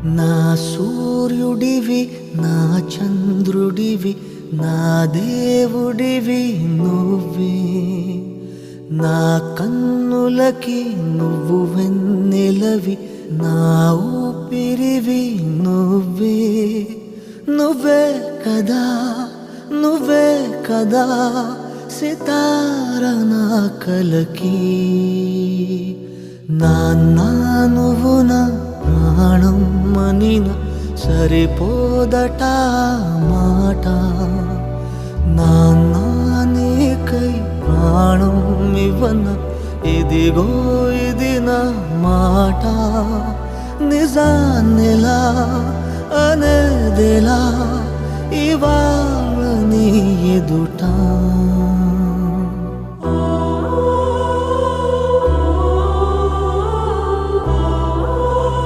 నా సూర్యుడివి నా చంద్రుడివి నా దేవుడివి నువ్వే, నా కన్నులకి నువ్వు వెన్నెలవి, నా ఊపిరివి నువ్వే. నువ్వే కదా నువ్వే కదా సితార నా కలకి. నాన్న నువ్వు నా ప్రాణం మనిన సరిపోదట మాట. నాన్న నీకై ప్రాణం ఇవ్వన ఇదిగో ఇది నా మాట. నిజాన్నెలా అనేదెలా ఇవాళ నీ ఎదుట.